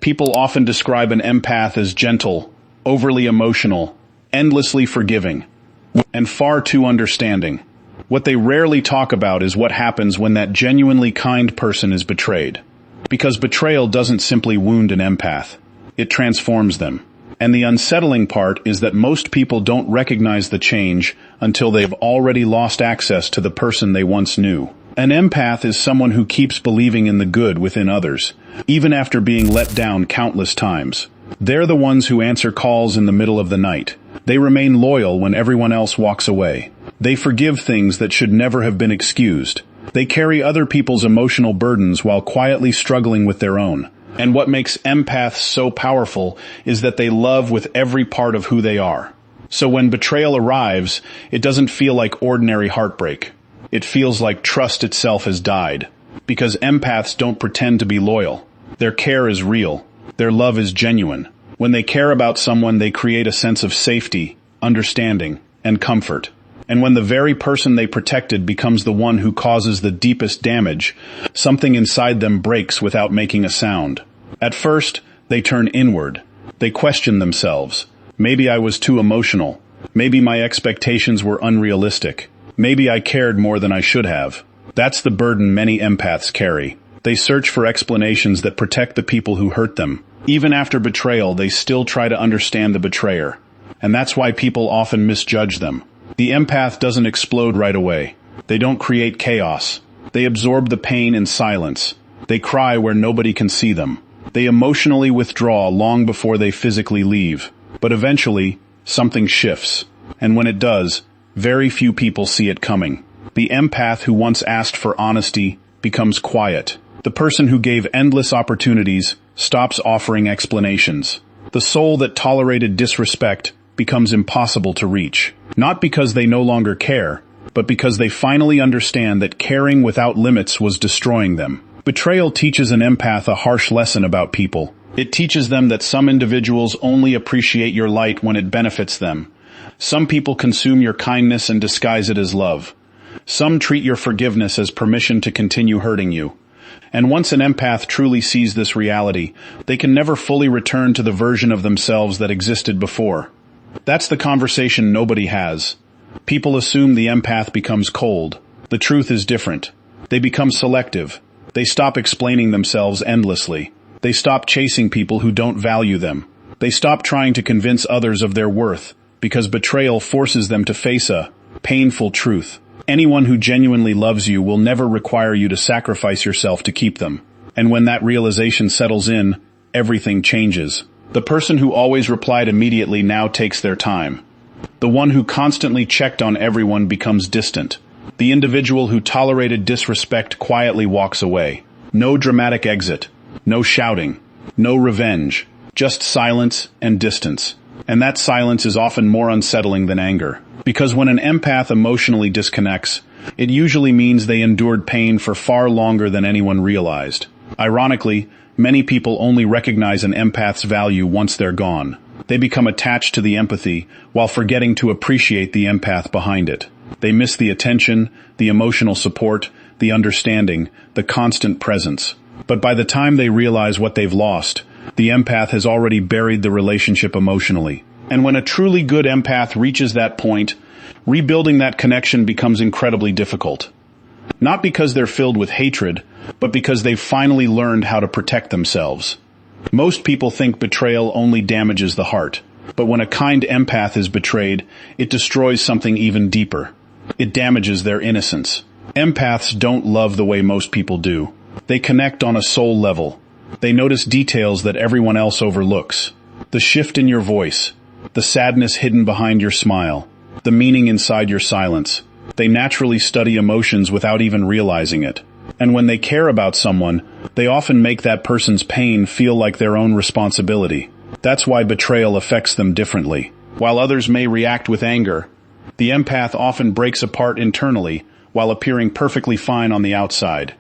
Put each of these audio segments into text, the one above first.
People often describe an empath as gentle, overly emotional, endlessly forgiving, and far too understanding. What they rarely talk about is what happens when that genuinely kind person is betrayed. Because betrayal doesn't simply wound an empath, it transforms them. And the unsettling part is that most people don't recognize the change until they've already lost access to the person they once knew. An empath is someone who keeps believing in the good within others, even after being let down countless times. They're the ones who answer calls in the middle of the night. They remain loyal when everyone else walks away. They forgive things that should never have been excused. They carry other people's emotional burdens while quietly struggling with their own. And what makes empaths so powerful is that they love with every part of who they are. So when betrayal arrives, it doesn't feel like ordinary heartbreak. It feels like trust itself has died. Because empaths don't pretend to be loyal. Their care is real. Their love is genuine. When they care about someone, they create a sense of safety, understanding, and comfort. And when the very person they protected becomes the one who causes the deepest damage, something inside them breaks without making a sound. At first, they turn inward. They question themselves. Maybe I was too emotional. Maybe my expectations were unrealistic. Maybe I cared more than I should have. That's the burden many empaths carry. They search for explanations that protect the people who hurt them. Even after betrayal, they still try to understand the betrayer. And that's why people often misjudge them. The empath doesn't explode right away. They don't create chaos. They absorb the pain in silence. They cry where nobody can see them. They emotionally withdraw long before they physically leave. But eventually, something shifts. And when it does, very few people see it coming. The empath who once asked for honesty becomes quiet. The person who gave endless opportunities stops offering explanations. The soul that tolerated disrespect becomes impossible to reach. Not because they no longer care, but because they finally understand that caring without limits was destroying them. Betrayal teaches an empath a harsh lesson about people. It teaches them that some individuals only appreciate your light when it benefits them. Some people consume your kindness and disguise it as love. Some treat your forgiveness as permission to continue hurting you. And once an empath truly sees this reality, they can never fully return to the version of themselves that existed before. That's the conversation nobody has. People assume the empath becomes cold. The truth is different. They become selective. They stop explaining themselves endlessly. They stop chasing people who don't value them. They stop trying to convince others of their worth, because betrayal forces them to face a painful truth. Anyone who genuinely loves you will never require you to sacrifice yourself to keep them. And when that realization settles in, everything changes. The person who always replied immediately now takes their time. The one who constantly checked on everyone becomes distant. The individual who tolerated disrespect quietly walks away. No dramatic exit. No shouting. No revenge. Just silence and distance. And that silence is often more unsettling than anger. Because when an empath emotionally disconnects, it usually means they endured pain for far longer than anyone realized. Ironically, many people only recognize an empath's value once they're gone. They become attached to the empathy while forgetting to appreciate the empath behind it. They miss the attention, the emotional support, the understanding, the constant presence. But by the time they realize what they've lost, the empath has already buried the relationship emotionally. And when a truly good empath reaches that point, rebuilding that connection becomes incredibly difficult. Not because they're filled with hatred, but because they've finally learned how to protect themselves. Most people think betrayal only damages the heart, but when a kind empath is betrayed, it destroys something even deeper. It damages their innocence. Empaths don't love the way most people do. They connect on a soul level. They notice details that everyone else overlooks. The shift in your voice, the sadness hidden behind your smile, the meaning inside your silence. They naturally study emotions without even realizing it. And when they care about someone, they often make that person's pain feel like their own responsibility. That's why betrayal affects them differently. While others may react with anger, the empath often breaks apart internally while appearing perfectly fine on the outside.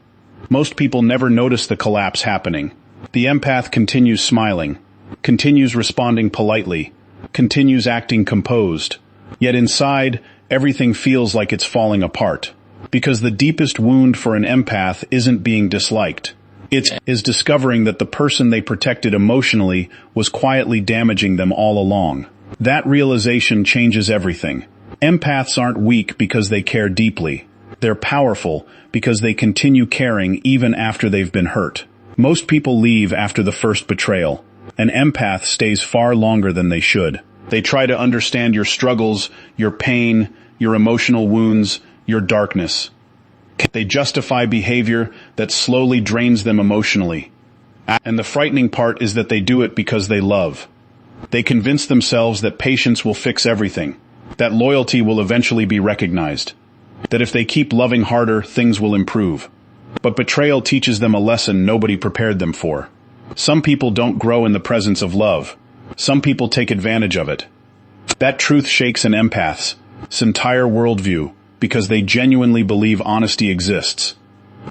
Most people never notice the collapse happening. The empath continues smiling, continues responding politely, continues acting composed. Yet inside, everything feels like it's falling apart. Because the deepest wound for an empath isn't being disliked. It is discovering that the person they protected emotionally was quietly damaging them all along. That realization changes everything. Empaths aren't weak because they care deeply. They're powerful because they continue caring even after they've been hurt. Most people leave after the first betrayal. An empath stays far longer than they should. They try to understand your struggles, your pain, your emotional wounds, your darkness. They justify behavior that slowly drains them emotionally. And the frightening part is that they do it because they love. They convince themselves that patience will fix everything, that loyalty will eventually be recognized, that if they keep loving harder, things will improve. But betrayal teaches them a lesson nobody prepared them for. Some people don't grow in the presence of love. Some people take advantage of it. That truth shakes an empath's entire worldview because they genuinely believe honesty exists.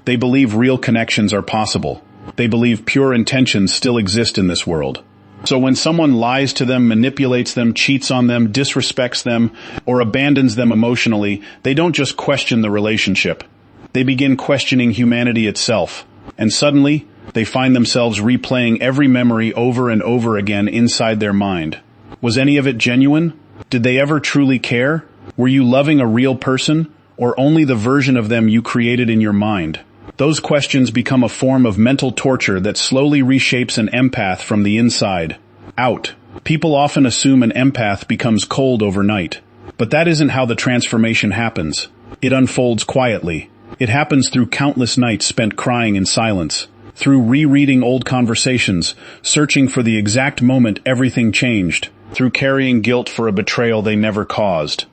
They believe real connections are possible. They believe pure intentions still exist in this world. So when someone lies to them, manipulates them, cheats on them, disrespects them, or abandons them emotionally, they don't just question the relationship. They begin questioning humanity itself. And suddenly, they find themselves replaying every memory over and over again inside their mind. Was any of it genuine? Did they ever truly care? Were you loving a real person, or only the version of them you created in your mind? Those questions become a form of mental torture that slowly reshapes an empath from the inside out. People often assume an empath becomes cold overnight. But that isn't how the transformation happens. It unfolds quietly. It happens through countless nights spent crying in silence, through rereading old conversations, searching for the exact moment everything changed, through carrying guilt for a betrayal they never caused,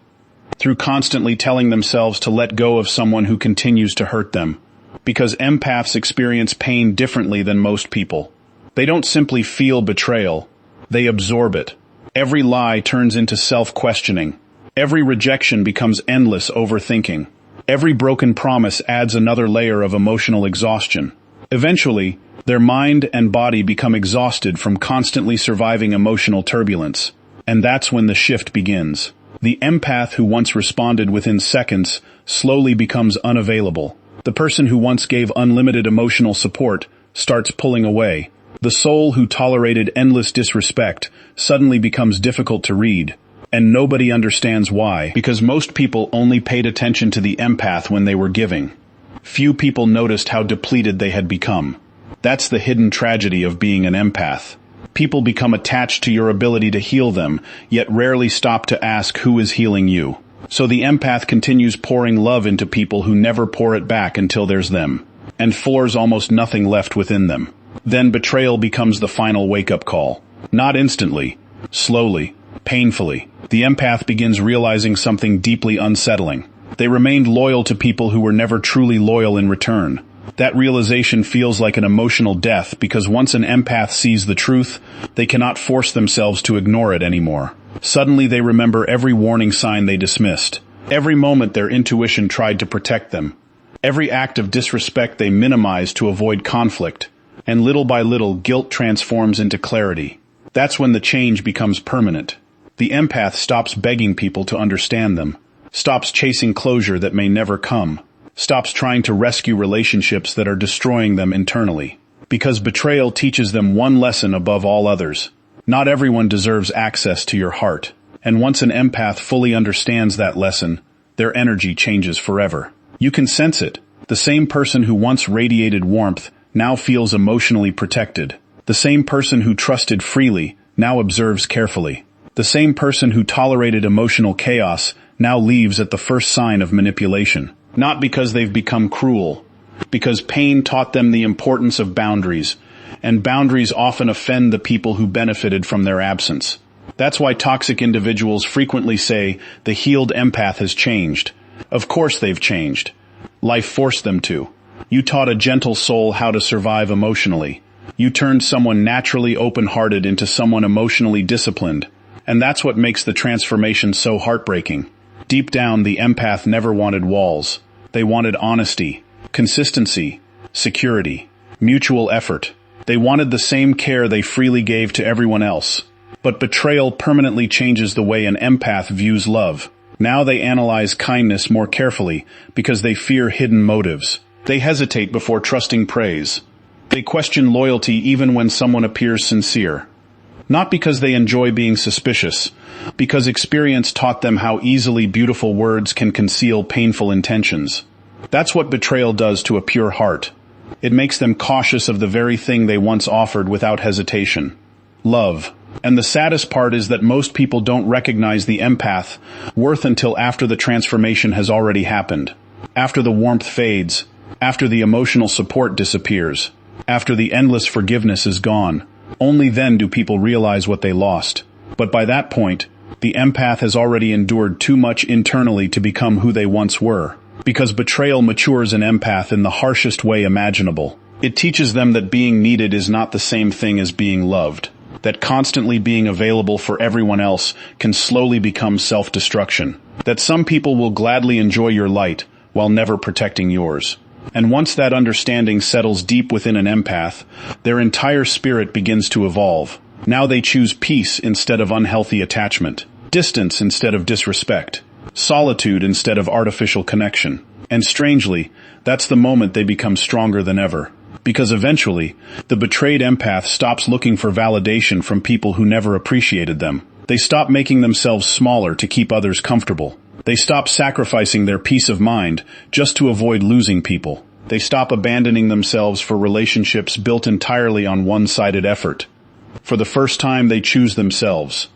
through constantly telling themselves to let go of someone who continues to hurt them. Because empaths experience pain differently than most people. They don't simply feel betrayal, they absorb it. Every lie turns into self-questioning. Every rejection becomes endless overthinking. Every broken promise adds another layer of emotional exhaustion. Eventually, their mind and body become exhausted from constantly surviving emotional turbulence. And that's when the shift begins. The empath who once responded within seconds slowly becomes unavailable. The person who once gave unlimited emotional support starts pulling away. The soul who tolerated endless disrespect suddenly becomes difficult to read. And nobody understands why, because most people only paid attention to the empath when they were giving. Few people noticed how depleted they had become. That's the hidden tragedy of being an empath. People become attached to your ability to heal them, yet rarely stop to ask who is healing you. So the empath continues pouring love into people who never pour it back until there's them, and floors almost nothing left within them. Then betrayal becomes the final wake-up call. Not instantly, slowly, painfully. The empath begins realizing something deeply unsettling. They remained loyal to people who were never truly loyal in return. That realization feels like an emotional death because once an empath sees the truth, they cannot force themselves to ignore it anymore. Suddenly they remember every warning sign they dismissed, every moment their intuition tried to protect them, every act of disrespect they minimized to avoid conflict, and little by little guilt transforms into clarity. That's when the change becomes permanent. The empath stops begging people to understand them, stops chasing closure that may never come, stops trying to rescue relationships that are destroying them internally. Because betrayal teaches them one lesson above all others. Not everyone deserves access to your heart. And once an empath fully understands that lesson, their energy changes forever. You can sense it. The same person who once radiated warmth now feels emotionally protected. The same person who trusted freely now observes carefully. The same person who tolerated emotional chaos now leaves at the first sign of manipulation. Not because they've become cruel, because pain taught them the importance of boundaries, and boundaries often offend the people who benefited from their absence. That's why toxic individuals frequently say the healed empath has changed. Of course they've changed. Life forced them to. You taught a gentle soul how to survive emotionally. You turned someone naturally open-hearted into someone emotionally disciplined. And that's what makes the transformation so heartbreaking. Deep down, the empath never wanted walls. They wanted honesty, consistency, security, mutual effort. They wanted the same care they freely gave to everyone else. But betrayal permanently changes the way an empath views love. Now they analyze kindness more carefully because they fear hidden motives. They hesitate before trusting praise. They question loyalty even when someone appears sincere. Not because they enjoy being suspicious, because experience taught them how easily beautiful words can conceal painful intentions. That's what betrayal does to a pure heart. It makes them cautious of the very thing they once offered without hesitation: love. And the saddest part is that most people don't recognize the empath worth until after the transformation has already happened. After the warmth fades, after the emotional support disappears, after the endless forgiveness is gone, only then do people realize what they lost. But by that point, the empath has already endured too much internally to become who they once were. Because betrayal matures an empath in the harshest way imaginable. It teaches them that being needed is not the same thing as being loved. That constantly being available for everyone else can slowly become self-destruction. That some people will gladly enjoy your light while never protecting yours. And once that understanding settles deep within an empath, their entire spirit begins to evolve. Now they choose peace instead of unhealthy attachment, distance instead of disrespect, solitude instead of artificial connection. And strangely, that's the moment they become stronger than ever. Because eventually, the betrayed empath stops looking for validation from people who never appreciated them. They stop making themselves smaller to keep others comfortable. They stop sacrificing their peace of mind just to avoid losing people. They stop abandoning themselves for relationships built entirely on one-sided effort. For the first time, they choose themselves.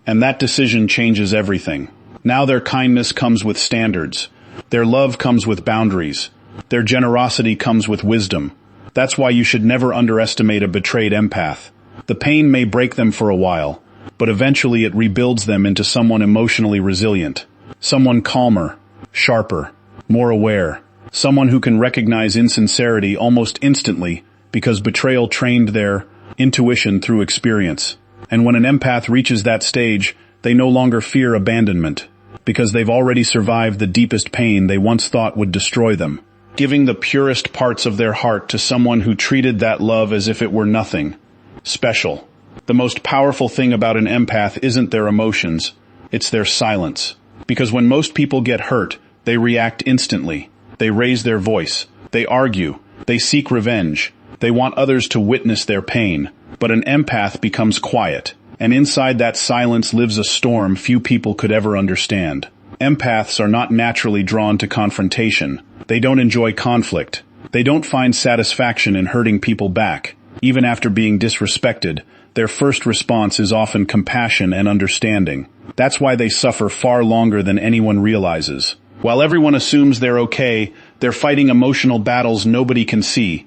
And that decision changes everything. Now their kindness comes with standards. Their love comes with boundaries. Their generosity comes with wisdom. That's why you should never underestimate a betrayed empath. The pain may break them for a while, but eventually it rebuilds them into someone emotionally resilient, someone calmer, sharper, more aware, someone who can recognize insincerity almost instantly because betrayal trained their intuition through experience. And when an empath reaches that stage, they no longer fear abandonment because they've already survived the deepest pain they once thought would destroy them. Giving the purest parts of their heart to someone who treated that love as if it were nothing special. The most powerful thing about an empath isn't their emotions, it's their silence. Because when most people get hurt, they react instantly. They raise their voice. They argue. They seek revenge. They want others to witness their pain. But an empath becomes quiet. And inside that silence lives a storm few people could ever understand. Empaths are not naturally drawn to confrontation. They don't enjoy conflict. They don't find satisfaction in hurting people back. Even after being disrespected, their first response is often compassion and understanding. That's why they suffer far longer than anyone realizes. While everyone assumes they're okay, they're fighting emotional battles nobody can see.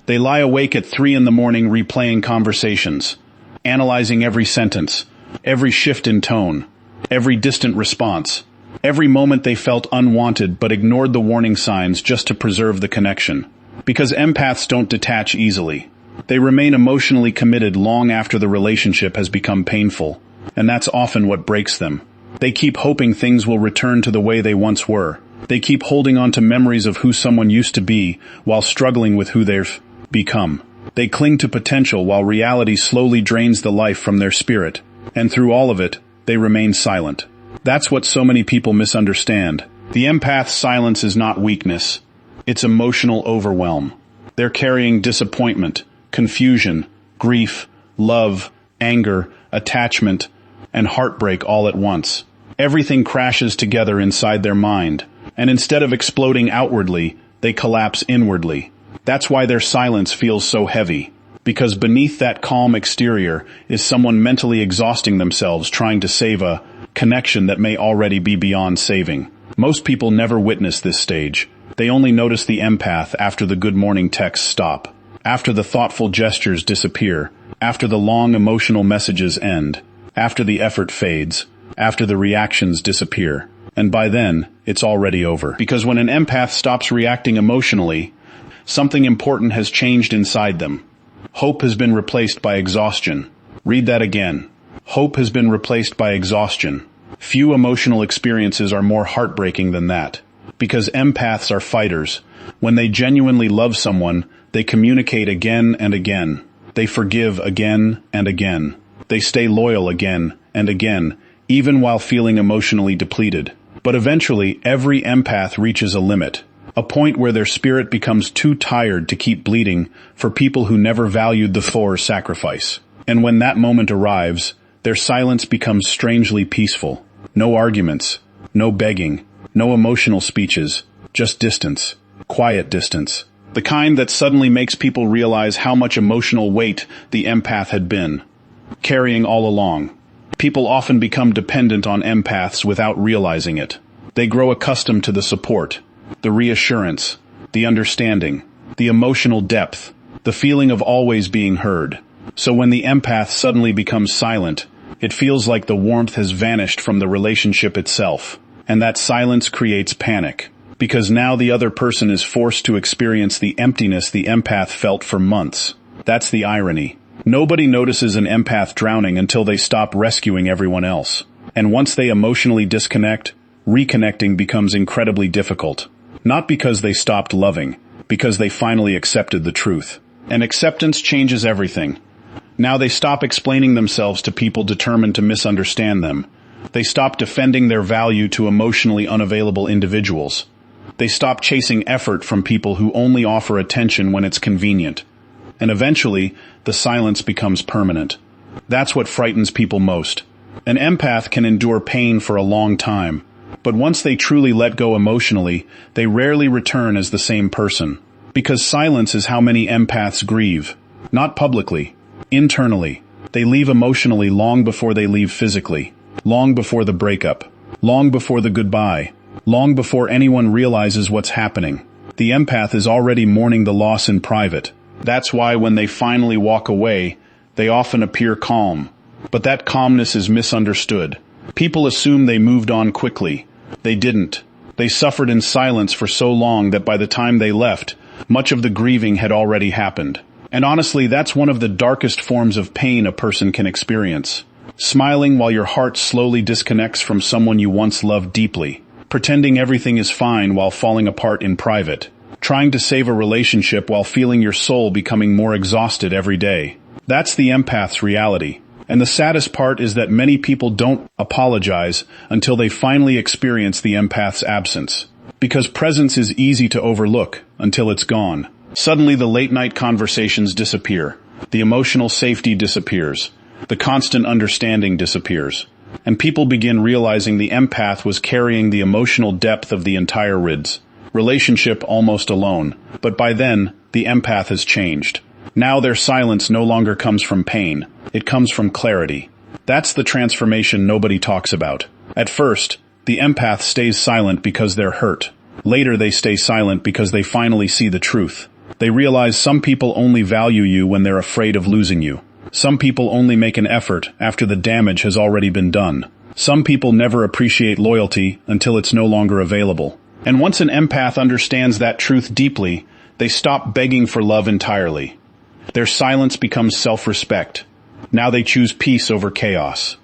They lie awake at 3 a.m. replaying conversations, analyzing every sentence, every shift in tone, every distant response. Every moment they felt unwanted but ignored the warning signs just to preserve the connection. Because empaths don't detach easily. They remain emotionally committed long after the relationship has become painful. And that's often what breaks them. They keep hoping things will return to the way they once were. They keep holding on to memories of who someone used to be while struggling with who they've become. They cling to potential while reality slowly drains the life from their spirit. And through all of it, they remain silent. That's what so many people misunderstand. The empath's silence is not weakness. It's emotional overwhelm. They're carrying disappointment, confusion, grief, love, anger, attachment, and heartbreak all at once. Everything crashes together inside their mind, and instead of exploding outwardly, they collapse inwardly. That's why their silence feels so heavy. Because beneath that calm exterior is someone mentally exhausting themselves trying to save a connection that may already be beyond saving. Most people never witness this stage. They only notice the empath after the good morning texts stop, after the thoughtful gestures disappear, after the long emotional messages end, after the effort fades, after the reactions disappear. And by then, it's already over. Because when an empath stops reacting emotionally, something important has changed inside them. Hope has been replaced by exhaustion. Read that again. Hope has been replaced by exhaustion. Few emotional experiences are more heartbreaking than that. Because empaths are fighters. When they genuinely love someone, they communicate again and again. They forgive again and again. They stay loyal again and again, even while feeling emotionally depleted. But eventually, every empath reaches a limit. a point where their spirit becomes too tired to keep bleeding for people who never valued the Thor's sacrifice. And when that moment arrives, their silence becomes strangely peaceful. No arguments, no begging, no emotional speeches, just distance, quiet distance. The kind that suddenly makes people realize how much emotional weight the empath had been carrying all along. People often become dependent on empaths without realizing it. They grow accustomed to the support, the reassurance, the understanding, the emotional depth, the feeling of always being heard. So when the empath suddenly becomes silent, it feels like the warmth has vanished from the relationship itself. And that silence creates panic, because now the other person is forced to experience the emptiness the empath felt for months. That's the irony. Nobody notices an empath drowning until they stop rescuing everyone else. And once they emotionally disconnect, reconnecting becomes incredibly difficult. Not because they stopped loving, because they finally accepted the truth. And acceptance changes everything. Now they stop explaining themselves to people determined to misunderstand them. They stop defending their value to emotionally unavailable individuals. They stop chasing effort from people who only offer attention when it's convenient. And eventually, the silence becomes permanent. That's what frightens people most. An empath can endure pain for a long time, but once they truly let go emotionally, they rarely return as the same person. Because silence is how many empaths grieve. Not publicly, internally. They leave emotionally long before they leave physically. Long before the breakup. Long before the goodbye. Long before anyone realizes what's happening. The empath is already mourning the loss in private. That's why when they finally walk away, they often appear calm. But that calmness is misunderstood. People assume they moved on quickly. They didn't. They suffered in silence for so long that by the time they left, much of the grieving had already happened. And honestly, that's one of the darkest forms of pain a person can experience. Smiling while your heart slowly disconnects from someone you once loved deeply. Pretending everything is fine while falling apart in private. Trying to save a relationship while feeling your soul becoming more exhausted every day. That's the empath's reality. And the saddest part is that many people don't apologize until they finally experience the empath's absence. Because presence is easy to overlook until it's gone. Suddenly the late-night conversations disappear. The emotional safety disappears. The constant understanding disappears. And people begin realizing the empath was carrying the emotional depth of the entire relationship almost alone. But by then, the empath has changed. Now their silence no longer comes from pain. It comes from clarity. That's the transformation nobody talks about. At first, the empath stays silent because they're hurt. Later they stay silent because they finally see the truth. They realize some people only value you when they're afraid of losing you. Some people only make an effort after the damage has already been done. Some people never appreciate loyalty until it's no longer available. And once an empath understands that truth deeply, they stop begging for love entirely. Their silence becomes self-respect. Now they choose peace over chaos,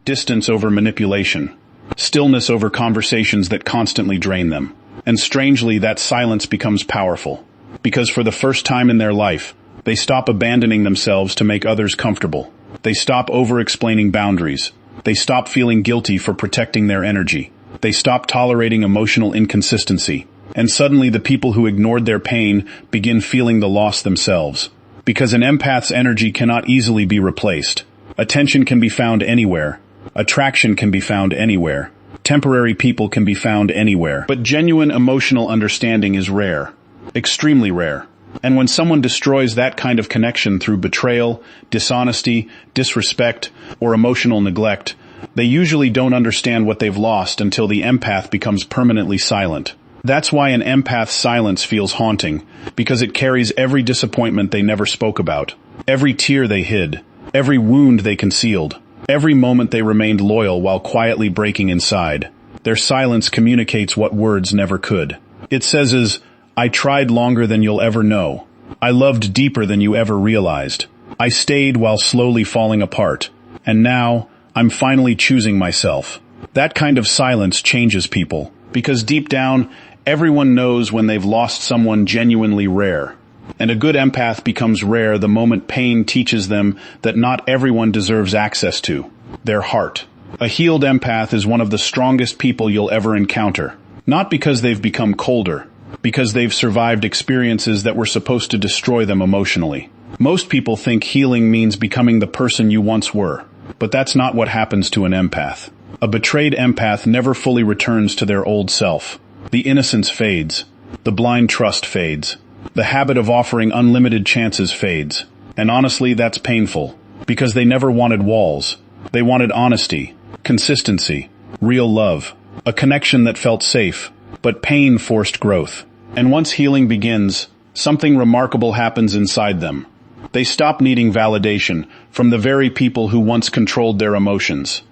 distance over manipulation, stillness over conversations that constantly drain them. And strangely, that silence becomes powerful. Because for the first time in their life, they stop abandoning themselves to make others comfortable. They stop over-explaining boundaries. They stop feeling guilty for protecting their energy. They stop tolerating emotional inconsistency. And suddenly the people who ignored their pain begin feeling the loss themselves. Because an empath's energy cannot easily be replaced. Attention can be found anywhere. Attraction can be found anywhere. Temporary people can be found anywhere. But genuine emotional understanding is rare. Extremely rare. And when someone destroys that kind of connection through betrayal, dishonesty, disrespect, or emotional neglect, they usually don't understand what they've lost until the empath becomes permanently silent. That's why an empath's silence feels haunting, because it carries every disappointment they never spoke about, every tear they hid, every wound they concealed, every moment they remained loyal while quietly breaking inside. Their silence communicates what words never could. It says, I tried longer than you'll ever know. I loved deeper than you ever realized. I stayed while slowly falling apart. And now, I'm finally choosing myself. That kind of silence changes people, because deep down, everyone knows when they've lost someone genuinely rare. And a good empath becomes rare the moment pain teaches them that not everyone deserves access to their heart. A healed empath is one of the strongest people you'll ever encounter. Not because they've become colder, because they've survived experiences that were supposed to destroy them emotionally. Most people think healing means becoming the person you once were, but that's not what happens to an empath. A betrayed empath never fully returns to their old self. The innocence fades. The blind trust fades. The habit of offering unlimited chances fades. And honestly, that's painful, because they never wanted walls. They wanted honesty, consistency, real love, a connection that felt safe, but pain forced growth. And once healing begins, something remarkable happens inside them. They stop needing validation from the very people who once controlled their emotions.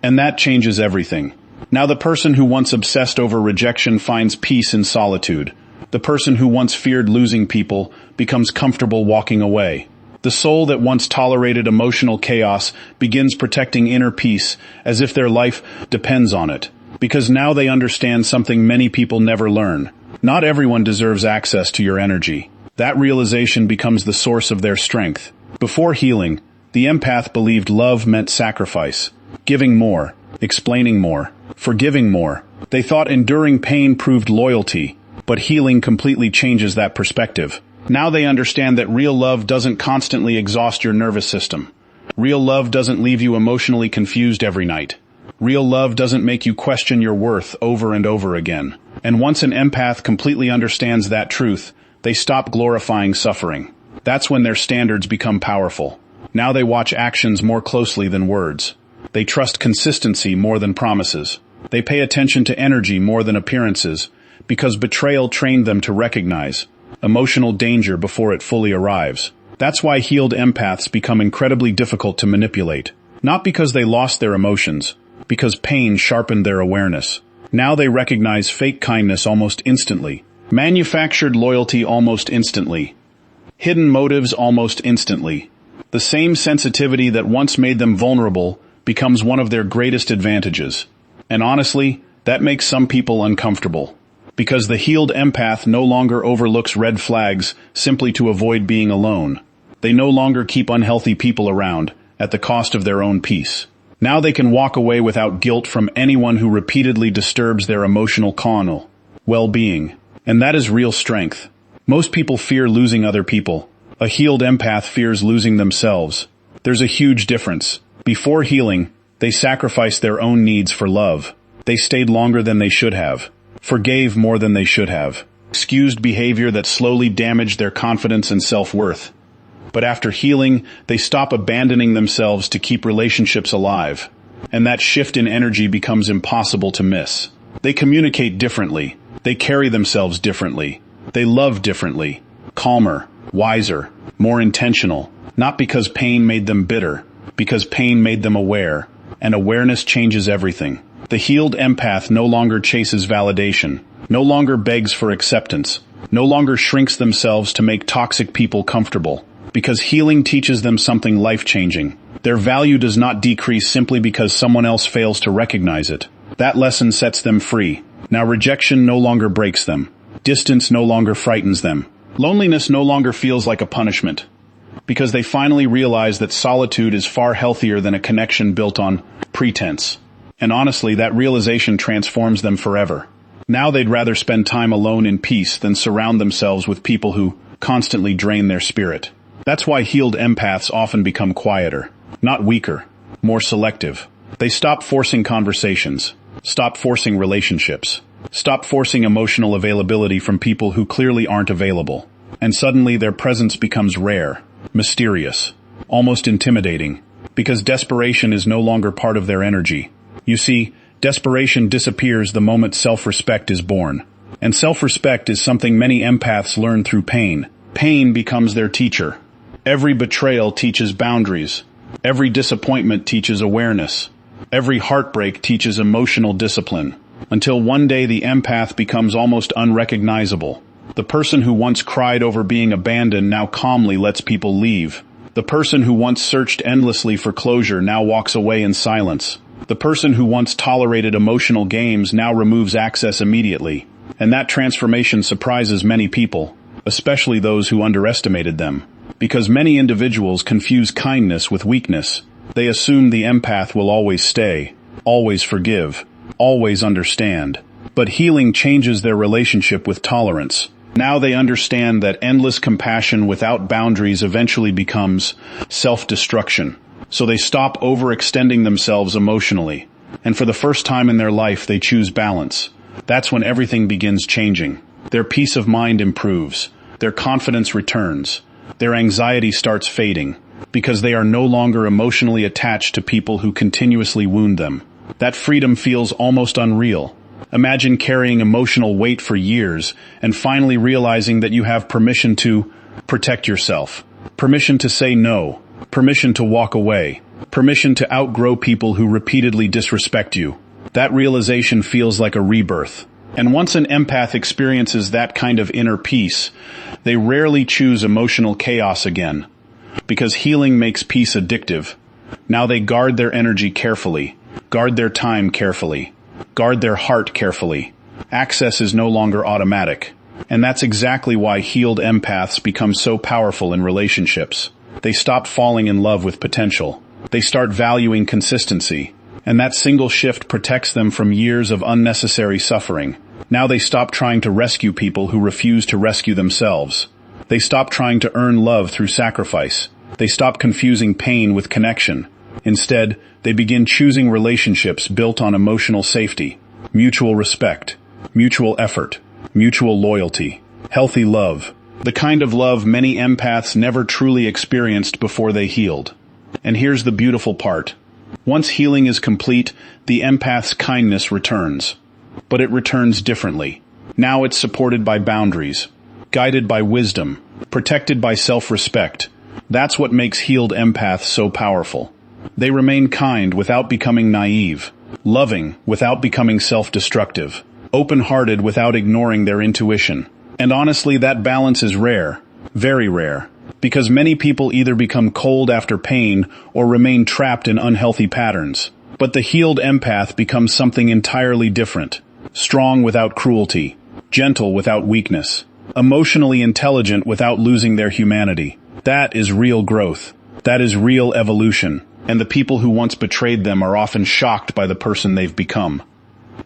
And that changes everything. Now the person who once obsessed over rejection finds peace in solitude. The person who once feared losing people becomes comfortable walking away. The soul that once tolerated emotional chaos begins protecting inner peace as if their life depends on it. Because now they understand something many people never learn. Not everyone deserves access to your energy. That realization becomes the source of their strength. Before healing, the empath believed love meant sacrifice, giving more, explaining more, forgiving more. They thought enduring pain proved loyalty, but healing completely changes that perspective. Now they understand that real love doesn't constantly exhaust your nervous system. Real love doesn't leave you emotionally confused every night. Real love doesn't make you question your worth over and over again. And once an empath completely understands that truth, they stop glorifying suffering. That's when their standards become powerful. Now they watch actions more closely than words. They trust consistency more than promises. They pay attention to energy more than appearances, because betrayal trained them to recognize emotional danger before it fully arrives. That's why healed empaths become incredibly difficult to manipulate. Not because they lost their emotions, because pain sharpened their awareness. Now they recognize fake kindness almost instantly, manufactured loyalty almost instantly, hidden motives almost instantly. The same sensitivity that once made them vulnerable becomes one of their greatest advantages. And honestly, that makes some people uncomfortable. Because the healed empath no longer overlooks red flags simply to avoid being alone. They no longer keep unhealthy people around at the cost of their own peace. Now they can walk away without guilt from anyone who repeatedly disturbs their emotional well-being. And that is real strength. Most people fear losing other people. A healed empath fears losing themselves. There's a huge difference. Before healing, they sacrificed their own needs for love. They stayed longer than they should have. Forgave more than they should have, excused behavior that slowly damaged their confidence and self-worth. But after healing, they stop abandoning themselves to keep relationships alive, and that shift in energy becomes impossible to miss. They communicate differently, they carry themselves differently, they love differently, calmer, wiser, more intentional, not because pain made them bitter, because pain made them aware, and awareness changes everything. The healed empath no longer chases validation, no longer begs for acceptance, no longer shrinks themselves to make toxic people comfortable, because healing teaches them something life-changing. Their value does not decrease simply because someone else fails to recognize it. That lesson sets them free. Now rejection no longer breaks them. Distance no longer frightens them. Loneliness no longer feels like a punishment, because they finally realize that solitude is far healthier than a connection built on pretense. And honestly, that realization transforms them forever. Now they'd rather spend time alone in peace than surround themselves with people who constantly drain their spirit. That's why healed empaths often become quieter, not weaker, more selective. They stop forcing conversations, stop forcing relationships, stop forcing emotional availability from people who clearly aren't available. And suddenly their presence becomes rare, mysterious, almost intimidating, because desperation is no longer part of their energy. You see, desperation disappears the moment self-respect is born. And self-respect is something many empaths learn through pain. Pain becomes their teacher. Every betrayal teaches boundaries. Every disappointment teaches awareness. Every heartbreak teaches emotional discipline. Until one day the empath becomes almost unrecognizable. The person who once cried over being abandoned now calmly lets people leave. The person who once searched endlessly for closure now walks away in silence. The person who once tolerated emotional games now removes access immediately. And that transformation surprises many people, especially those who underestimated them. Because many individuals confuse kindness with weakness. They assume the empath will always stay, always forgive, always understand. But healing changes their relationship with tolerance. Now they understand that endless compassion without boundaries eventually becomes self-destruction. So they stop overextending themselves emotionally. And for the first time in their life, they choose balance. That's when everything begins changing. Their peace of mind improves. Their confidence returns. Their anxiety starts fading, because they are no longer emotionally attached to people who continuously wound them. That freedom feels almost unreal. Imagine carrying emotional weight for years and finally realizing that you have permission to protect yourself, permission to say no, permission to walk away, permission to outgrow people who repeatedly disrespect you. That realization feels like a rebirth. And once an empath experiences that kind of inner peace, they rarely choose emotional chaos again, because healing makes peace addictive. Now they guard their energy carefully, guard their time carefully, guard their heart carefully. Access is no longer automatic. And that's exactly why healed empaths become so powerful in relationships. They stop falling in love with potential. They start valuing consistency. And that single shift protects them from years of unnecessary suffering. Now they stop trying to rescue people who refuse to rescue themselves. They stop trying to earn love through sacrifice. They stop confusing pain with connection. Instead, they begin choosing relationships built on emotional safety, mutual respect, mutual effort, mutual loyalty, healthy love, the kind of love many empaths never truly experienced before they healed. And here's the beautiful part. Once healing is complete, the empath's kindness returns. But it returns differently. Now it's supported by boundaries, guided by wisdom, protected by self-respect. That's what makes healed empaths so powerful. They remain kind without becoming naive, loving without becoming self-destructive, open-hearted without ignoring their intuition. And honestly, that balance is rare, very rare, because many people either become cold after pain or remain trapped in unhealthy patterns. But the healed empath becomes something entirely different, strong without cruelty, gentle without weakness, emotionally intelligent without losing their humanity. That is real growth. That is real evolution. And the people who once betrayed them are often shocked by the person they've become,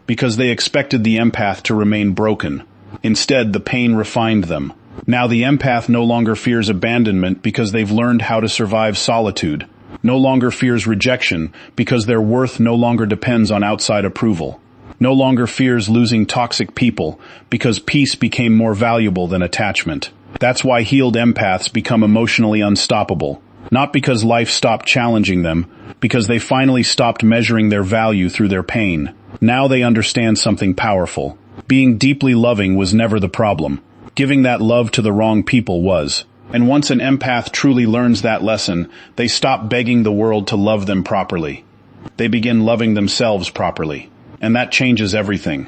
because they expected the empath to remain broken. Instead, the pain refined them. Now the empath no longer fears abandonment because they've learned how to survive solitude, no longer fears rejection because their worth no longer depends on outside approval, no longer fears losing toxic people because peace became more valuable than attachment. That's why healed empaths become emotionally unstoppable. Not because life stopped challenging them, because they finally stopped measuring their value through their pain. Now they understand something powerful. Being deeply loving was never the problem. Giving that love to the wrong people was. And once an empath truly learns that lesson, they stop begging the world to love them properly. They begin loving themselves properly. And that changes everything.